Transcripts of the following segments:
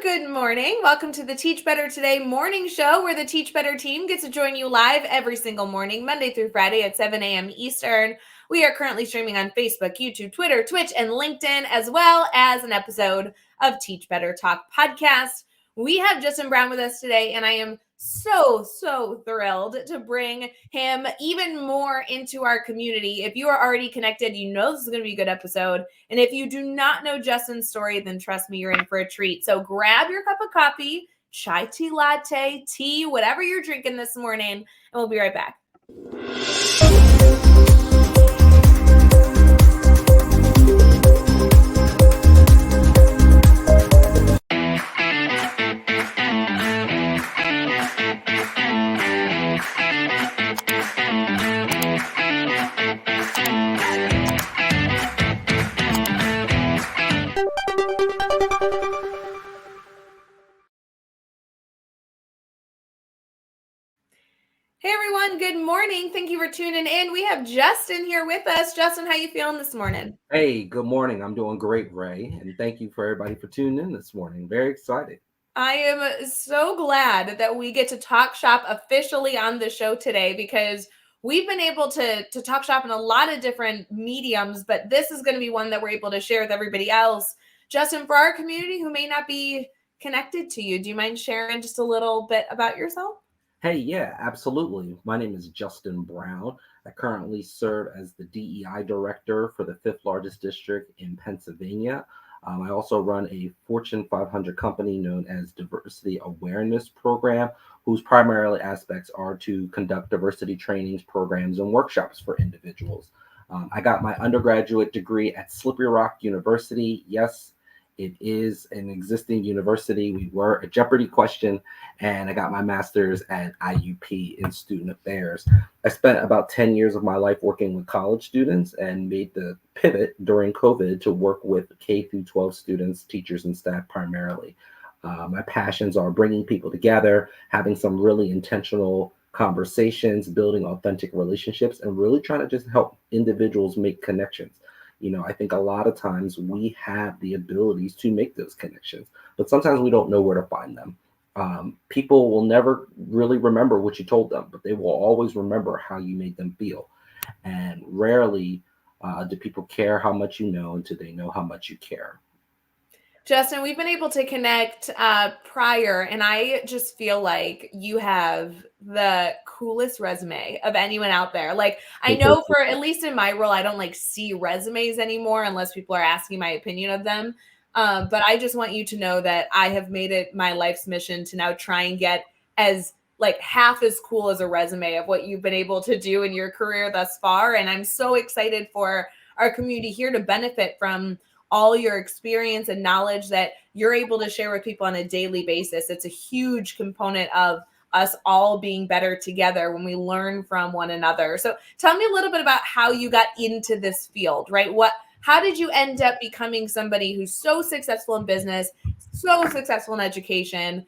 Good morning. Welcome to the Teach Better Today morning show, where the Teach Better team gets to join you live every single morning, Monday through Friday at 7 a.m. Eastern. We are currently streaming on Facebook, YouTube, Twitter, Twitch, and LinkedIn, as well as an episode of Teach Better Talk podcast. We have Justin Brown with us today, and I am so thrilled to bring him even more into our community. If you are already connected, you know this is going to be a good episode. And if you do not know Justin's story, then trust me, you're in for a treat. So grab your cup of coffee, chai tea latte, tea, whatever you're drinking this morning, and we'll be right back. Hey everyone, good morning. Thank you for tuning in. We have Justin here with us. Justin, how you feeling this morning? Hey, good morning. I'm doing great, Rae, and thank you for everybody for tuning in this morning. Very excited. I am so glad that we get to talk shop officially on the show today, because we've been able to talk shop in a lot of different mediums, but this is going to be one that we're able to share with everybody else. Justin, for our community who may not be connected to you, do you mind sharing just a little bit about yourself? Hey, yeah, absolutely. My name is Justin Brown. I currently serve as the DEI director for the fifth largest district in Pennsylvania. I also run a Fortune 500 company known as Diversity Awareness Program, whose primary aspects are to conduct diversity trainings, programs, and workshops for individuals. I got my undergraduate degree at Slippery Rock University. Yes, it is an existing university. We were a Jeopardy question, and I got my master's at IUP in student affairs. I spent about 10 years of my life working with college students and made the pivot during COVID to work with K through 12 students, teachers, and staff primarily. My passions are bringing people together, having some really intentional conversations, building authentic relationships, and really trying to just help individuals make connections. I think a lot of times we have the abilities to make those connections, but sometimes we don't know where to find them. People will never really remember what you told them, but they will always remember how you made them feel. And rarely do people care how much you know until they know how much you care. Justin, we've been able to connect prior, and I just feel like you have the coolest resume of anyone out there. Like, I know for at least in my role, I don't see resumes anymore unless people are asking my opinion of them. But I just want you to know that I have made it my life's mission to now try and get as half as cool as a resume of what you've been able to do in your career thus far. And I'm so excited for our community here to benefit from all your experience and knowledge that you're able to share with people on a daily basis. It's a huge component of us all being better together when we learn from one another. So tell me a little bit about how you got into this field, right? How did you end up becoming somebody who's so successful in business, so successful in education?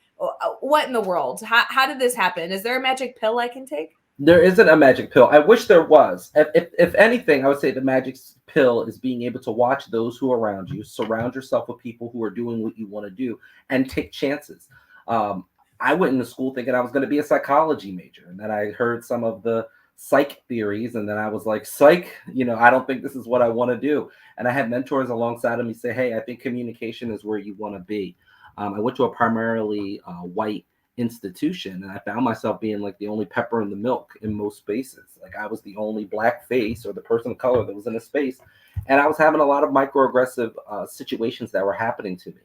What in the world? How did this happen? Is there a magic pill I can take? There isn't a magic pill. I wish there was. If anything, I would say the magic pill is being able to watch those who are around you, surround yourself with people who are doing what you want to do, and take chances. I went into school thinking I was going to be a psychology major, and then I heard some of the psych theories, and then I was like, psych, I don't think this is what I want to do. And I had mentors alongside of me say, hey, I think communication is where you want to be. I went to a primarily white institution, and I found myself being like the only pepper in the milk in most spaces. Like I was the only black face or the person of color that was in a space, and I was having a lot of microaggressive situations that were happening to me.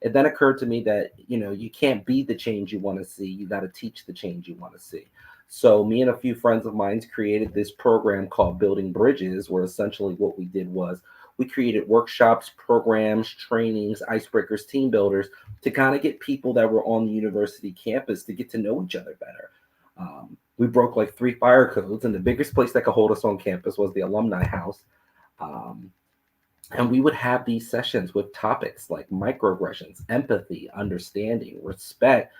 It then occurred to me that you can't be the change you want to see, you got to teach the change you want to see. So me and a few friends of mine created this program called Building Bridges, where essentially what we did was we created workshops, programs, trainings, icebreakers, team builders to kind of get people that were on the university campus to get to know each other better. We broke like 3 fire codes, and the biggest place that could hold us on campus was the alumni house. And we would have these sessions with topics like microaggressions, empathy, understanding, respect,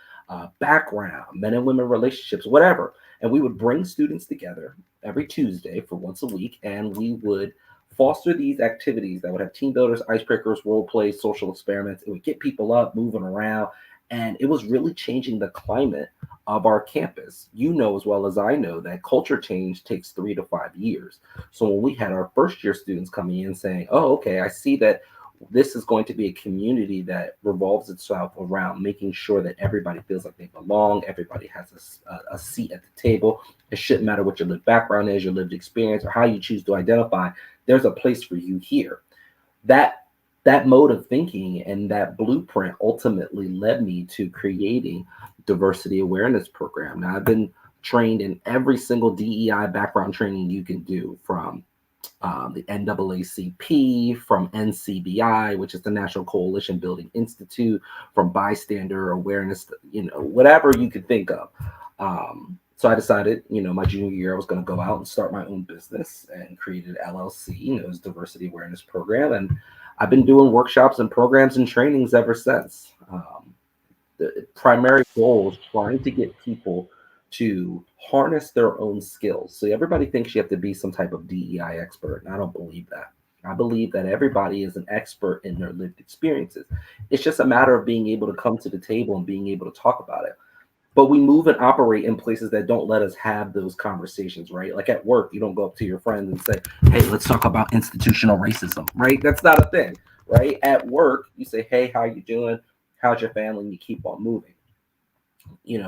background, men and women relationships, whatever. And we would bring students together every Tuesday for once a week, and we would foster these activities that would have team builders, icebreakers, role plays, social experiments. It would get people up, moving around, and it was really changing the climate of our campus. You know as well as I know that culture change takes 3 to 5 years. So when we had our first year students coming in saying, "Oh, okay, I see that this is going to be a community that revolves itself around making sure that everybody feels like they belong, everybody has a seat at the table. It shouldn't matter what your lived background is, your lived experience, or how you choose to identify. There's a place for you here." That that mode of thinking and that blueprint ultimately led me to creating diversity awareness program. Now I've been trained in every single DEI background training you can do, from the NAACP, from NCBI, which is the National Coalition Building Institute, from bystander awareness, whatever you could think of. So I decided, my junior year, I was going to go out and start my own business and created LLC, it was Diversity Awareness Program. And I've been doing workshops and programs and trainings ever since. The primary goal is trying to get people to harness their own skills. So everybody thinks you have to be some type of DEI expert, and I don't believe that. I believe that everybody is an expert in their lived experiences. It's just a matter of being able to come to the table and being able to talk about it. But we move and operate in places that don't let us have those conversations, right? Like at work, you don't go up to your friends and say, "Hey, let's talk about institutional racism," right? That's not a thing, right? At work, you say, "Hey, how you doing? How's your family?" And you keep on moving.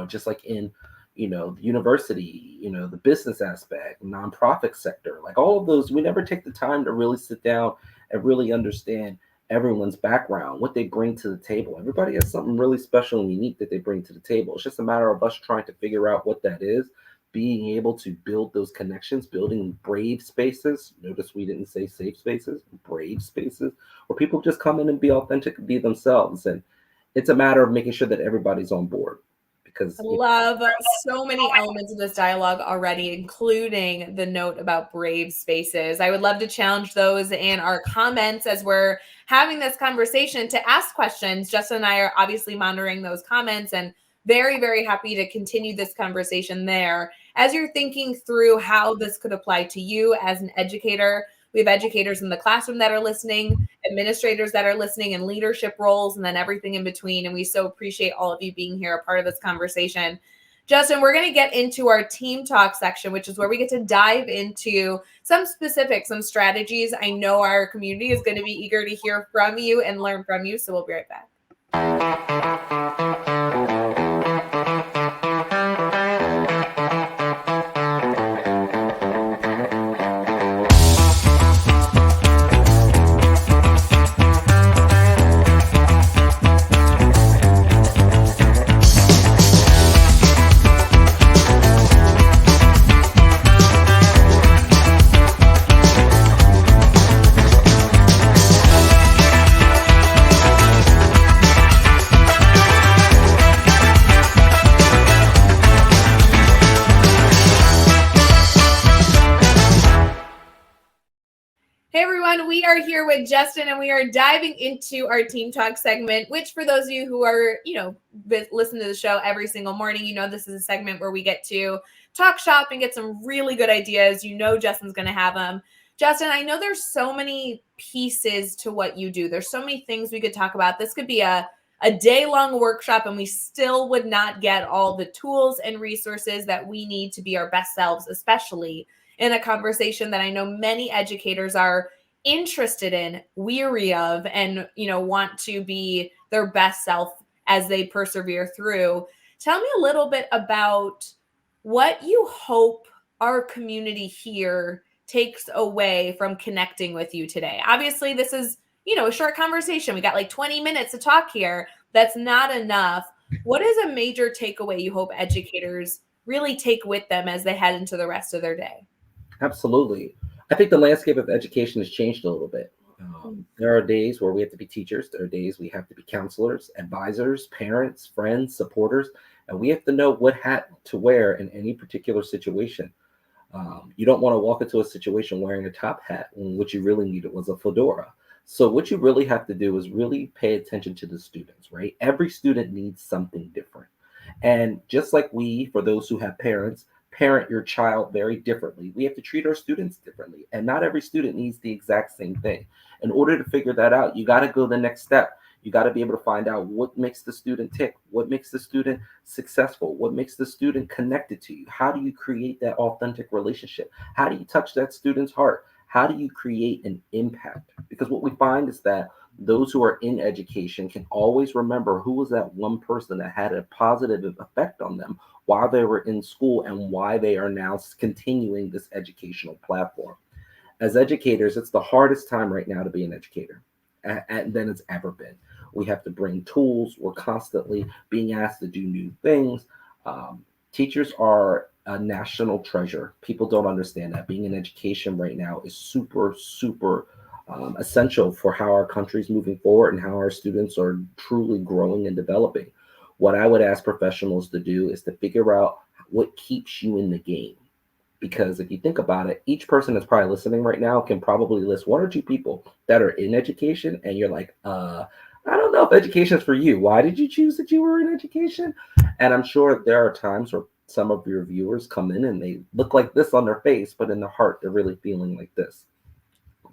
Just like in, the university, the business aspect, nonprofit sector, like all of those, we never take the time to really sit down and really understand everyone's background, what they bring to the table. Everybody has something really special and unique that they bring to the table. It's just a matter of us trying to figure out what that is, being able to build those connections, building brave spaces. Notice we didn't say safe spaces, brave spaces, where people just come in and be authentic, be themselves. And it's a matter of making sure that everybody's on board, because I love so many elements of this dialogue already, including the note about brave spaces. I would love to challenge those in our comments as we're having this conversation to ask questions. Justin and I are obviously monitoring those comments and very, very happy to continue this conversation there. As you're thinking through how this could apply to you as an educator, we have educators in the classroom that are listening, administrators that are listening in leadership roles, and then everything in between. And we so appreciate all of you being here, a part of this conversation. Justin, we're going to get into our team talk section, which is where we get to dive into some specifics, some strategies. I know our community is going to be eager to hear from you and learn from you. So we'll be right back. Hey everyone, we are here with Justin and we are diving into our Team Talk segment, which for those of you who are, listen to the show every single morning, this is a segment where we get to talk shop and get some really good ideas. Justin's going to have them. Justin, I know there's so many pieces to what you do. There's so many things we could talk about. This could be a day-long workshop and we still would not get all the tools and resources that we need to be our best selves, especially in a conversation that I know many educators are interested in, weary of, and, want to be their best self as they persevere through. Tell me a little bit about what you hope our community here takes away from connecting with you today. Obviously, this is, a short conversation. We got like 20 minutes to talk here. That's not enough. What is a major takeaway you hope educators really take with them as they head into the rest of their day? Absolutely. I think the landscape of education has changed a little bit. There are days where we have to be teachers. There are days we have to be counselors, advisors, parents, friends, supporters, and we have to know what hat to wear in any particular situation. You don't want to walk into a situation wearing a top hat when what you really needed was a fedora. So what you really have to do is really pay attention to the students, right? Every student needs something different. And just like for those who have parents parent your child very differently. We have to treat our students differently. And not every student needs the exact same thing. In order to figure that out, you got to go the next step. You got to be able to find out what makes the student tick, what makes the student successful, what makes the student connected to you. How do you create that authentic relationship? How do you touch that student's heart? How do you create an impact? Because what we find is that those who are in education can always remember who was that one person that had a positive effect on them while they were in school and why they are now continuing this educational platform. As educators, it's the hardest time right now to be an educator than it's ever been. We have to bring tools. We're constantly being asked to do new things. Teachers are a national treasure. People don't understand that. Being in education right now is super, super essential for how our country's moving forward and how our students are truly growing and developing. What I would ask professionals to do is to figure out what keeps you in the game, because if you think about it, each person that's probably listening right now can probably list one or two people that are in education, and you're like, I don't know if education is for you. Why did you choose that you were in education? And I'm sure there are times where some of your viewers come in and they look like this on their face, but in their heart, they're really feeling like this.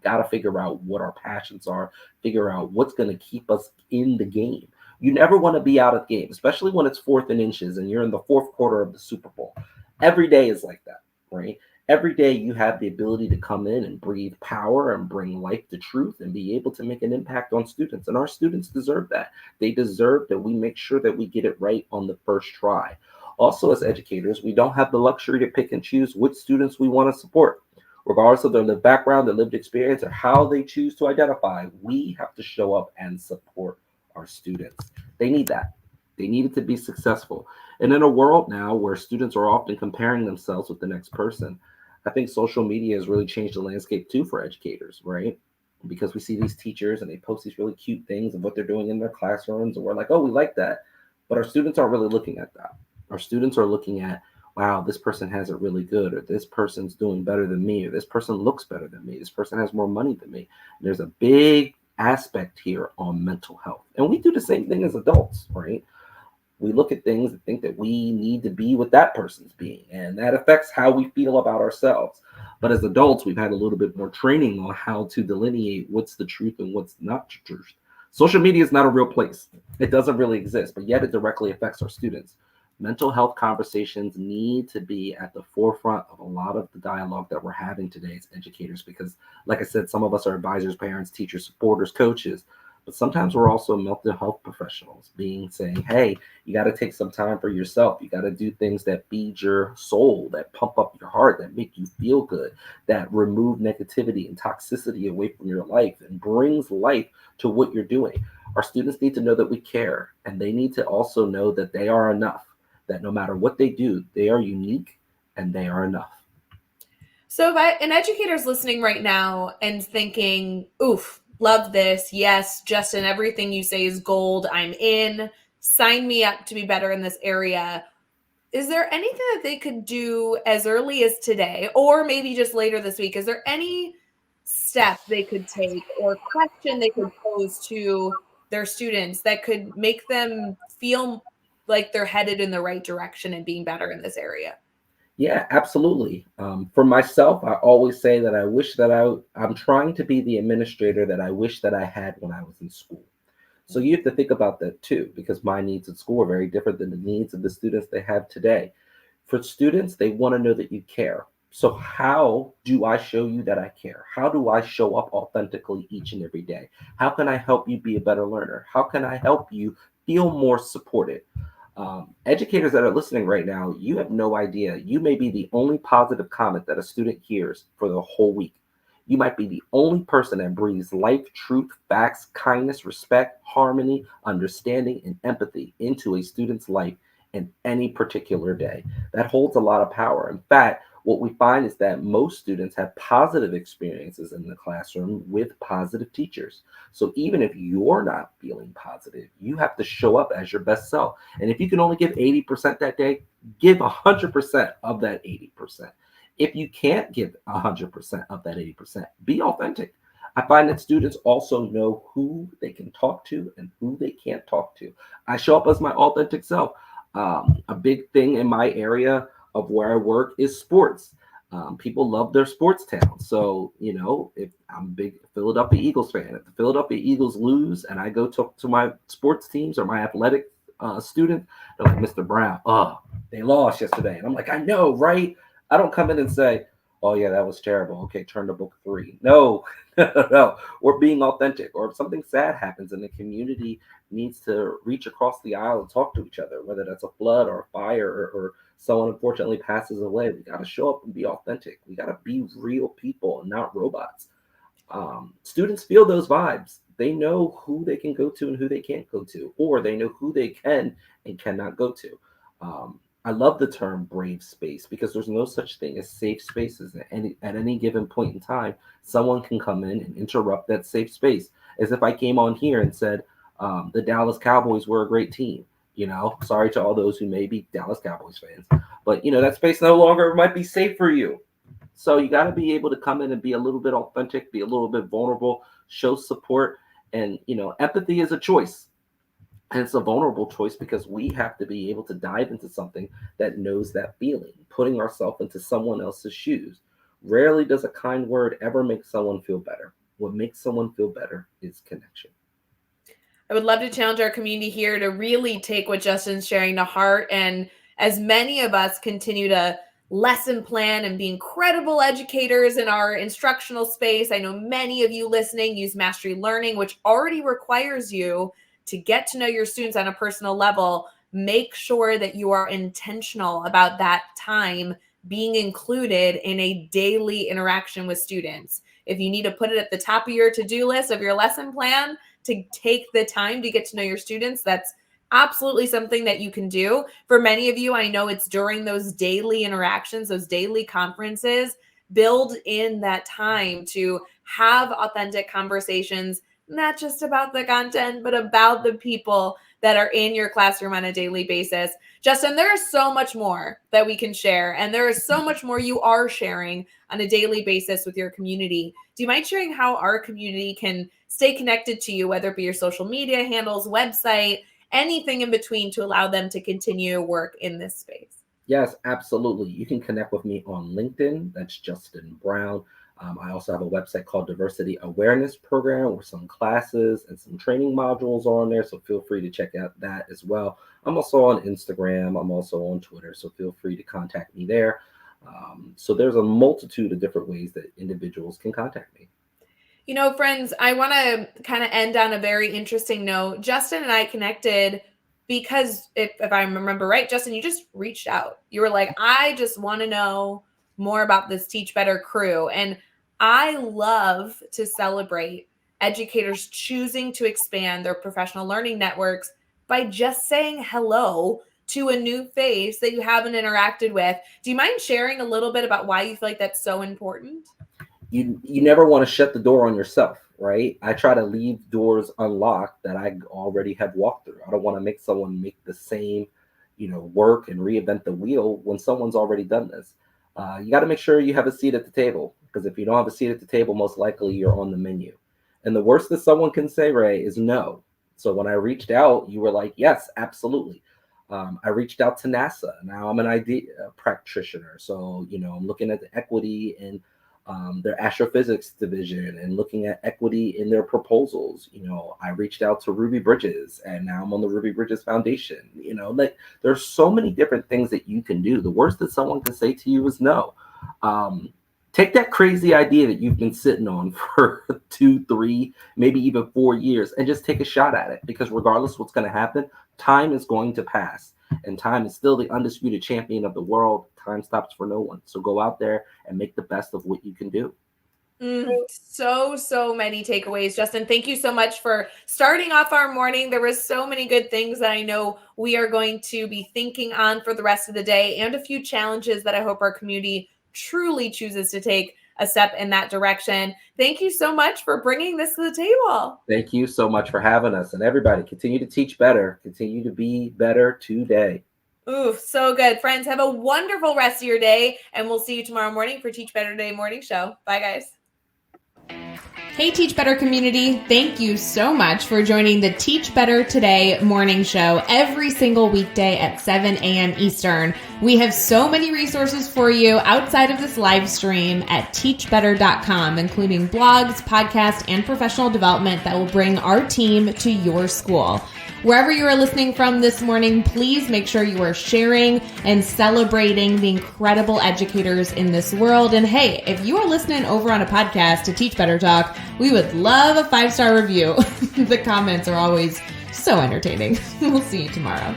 Got to figure out what our passions are, figure out what's going to keep us in the game. You never want to be out of the game, especially when it's fourth and inches and you're in the fourth quarter of the Super Bowl. Every day is like that, right? Every day you have the ability to come in and breathe power and bring life to truth and be able to make an impact on students. And our students deserve that. They deserve that we make sure that we get it right on the first try. Also, as educators, we don't have the luxury to pick and choose which students we want to support. Regardless of their lived background, their lived experience, or how they choose to identify, we have to show up and support our students. They need that. They need it to be successful. And in a world now where students are often comparing themselves with the next person, I think social media has really changed the landscape too for educators, right? Because we see these teachers and they post these really cute things of what they're doing in their classrooms, and we're like, oh, we like that. But our students aren't really looking at that. Our students are looking at, wow, this person has it really good, or this person's doing better than me, or this person looks better than me, this person has more money than me. And there's a big aspect here on mental health. And we do the same thing as adults, right? We look at things and think that we need to be what that person's being, and that affects how we feel about ourselves. But as adults, we've had a little bit more training on how to delineate what's the truth and what's not the truth. Social media is not a real place. It doesn't really exist, but yet it directly affects our students. Mental health conversations need to be at the forefront of a lot of the dialogue that we're having today as educators, because, like I said, some of us are advisors, parents, teachers, supporters, coaches, but sometimes we're also mental health professionals being saying, hey, you got to take some time for yourself. You got to do things that feed your soul, that pump up your heart, that make you feel good, that remove negativity and toxicity away from your life and brings life to what you're doing. Our students need to know that we care, and they need to also know that they are enough, that no matter what they do, they are unique and they are enough. So if an educator's listening right now and thinking, oof, love this. Yes, Justin, everything you say is gold. I'm in. Sign me up to be better in this area. Is there anything that they could do as early as today, or maybe just later this week? Is there any step they could take or question they could pose to their students that could make them feel like they're headed in the right direction and being better in this area? Yeah, absolutely. For myself, I always say that I wish that I'm trying to be the administrator that I wish that I had when I was in school. So you have to think about that too, because my needs at school are very different than the needs of the students they have today. For students, they want to know that you care. So how do I show you that I care? How do I show up authentically each and every day? How can I help you be a better learner? How can I help you feel more supported? Educators that are listening right now, you have no idea. You may be the only positive comment that a student hears for the whole week. You might be the only person that breathes life, truth, facts, kindness, respect, harmony, understanding, and empathy into a student's life in any particular day. That holds a lot of power. In fact, what we find is that most students have positive experiences in the classroom with positive teachers. So even if you're not feeling positive, you have to show up as your best self. And if you can only give 80% that day, give 100% of that 80%. If you can't give 100% of that 80%, be authentic. I find that students also know who they can talk to and who they can't talk to. I show up as my authentic self. A big thing in my area of where I work is sports. People love their sports town. So, if I'm a big Philadelphia Eagles fan, if the Philadelphia Eagles lose and I go talk to my sports teams or my athletic student, they're like, Mr. Brown, oh, they lost yesterday. And I'm like, I know, right? I don't come in and say, oh, yeah, that was terrible. Okay, turn to book 3. No, no, we're being authentic. Or if something sad happens and the community needs to reach across the aisle and talk to each other, whether that's a flood or a fire or someone unfortunately passes away, we got to show up and be authentic. We got to be real people and not robots. Students feel those vibes. They know who they can go to and who they can't go to, or they know who they can and cannot go to. I love the term brave space because there's no such thing as safe spaces. At any given point in time, someone can come in and interrupt that safe space. As if I came on here and said, the Dallas Cowboys were a great team. Sorry to all those who may be Dallas Cowboys fans, but that space no longer might be safe for you. So you got to be able to come in and be a little bit authentic, be a little bit vulnerable, show support, and empathy is a choice. And it's a vulnerable choice because we have to be able to dive into something that knows that feeling, putting ourselves into someone else's shoes. Rarely does a kind word ever make someone feel better. What makes someone feel better is connection. I would love to challenge our community here to really take what Justin's sharing to heart. And as many of us continue to lesson plan and be incredible educators in our instructional space, I know many of you listening use Mastery Learning, which already requires you to get to know your students on a personal level. Make sure that you are intentional about that time being included in a daily interaction with students. If you need to put it at the top of your to-do list of your lesson plan, to take the time to get to know your students, that's absolutely something that you can do. For many of you, I know it's during those daily interactions, those daily conferences, build in that time to have authentic conversations, not just about the content, but about the people that are in your classroom on a daily basis. Justin, there is so much more that we can share, and there is so much more you are sharing on a daily basis with your community. Do you mind sharing how our community can stay connected to you, whether it be your social media handles, website, anything in between, to allow them to continue work in this space? Yes, absolutely. You can connect with me on LinkedIn. That's Justin Brown. I also have a website called Diversity Awareness Program with some classes and some training modules on there. So feel free to check out that as well. I'm also on Instagram. I'm also on Twitter. So feel free to contact me there. So there's a multitude of different ways that individuals can contact me. Friends, I want to kind of end on a very interesting note. Justin and I connected because if I remember right, Justin, you just reached out. You were like, I just want to know more about this Teach Better crew. And I love to celebrate educators choosing to expand their professional learning networks by just saying hello to a new face that you haven't interacted with. Do you mind sharing a little bit about why you feel like that's so important? You never want to shut the door on yourself, right? I try to leave doors unlocked that I already have walked through. I don't want to make someone make the same, work and reinvent the wheel when someone's already done this. You got to make sure you have a seat at the table, because if you don't have a seat at the table, most likely you're on the menu. And the worst that someone can say, Ray, is no. So when I reached out, you were like, yes, absolutely. I reached out to NASA. Now I'm an ID practitioner. So, I'm looking at the equity in their astrophysics division and looking at equity in their proposals. I reached out to Ruby Bridges, and now I'm on the Ruby Bridges Foundation. Like, there's so many different things that you can do. The worst that someone can say to you is no. Take that crazy idea that you've been sitting on for 2, 3, maybe even 4 years, and just take a shot at it, because regardless of what's going to happen, time is going to pass, and time is still the undisputed champion of the world. Time stops for no one. So go out there and make the best of what you can do. So many takeaways, Justin. Thank you so much for starting off our morning. There was so many good things that I know we are going to be thinking on for the rest of the day, and a few challenges that I hope our community truly chooses to take a step in that direction. Thank you so much for bringing this to the table. Thank you so much for having us. And everybody, continue to teach better. Continue to be better today. Ooh, so good. Friends, have a wonderful rest of your day, and we'll see you tomorrow morning for Teach Better Day Morning Show. Bye, guys. Hey, Teach Better community. Thank you so much for joining the Teach Better Today morning show every single weekday at 7 a.m. Eastern. We have so many resources for you outside of this live stream at teachbetter.com, including blogs, podcasts, and professional development that will bring our team to your school. Wherever you are listening from this morning, please make sure you are sharing and celebrating the incredible educators in this world. And hey, if you are listening over on a podcast to Teach Better Talk, we would love a 5-star review. The comments are always so entertaining. We'll see you tomorrow.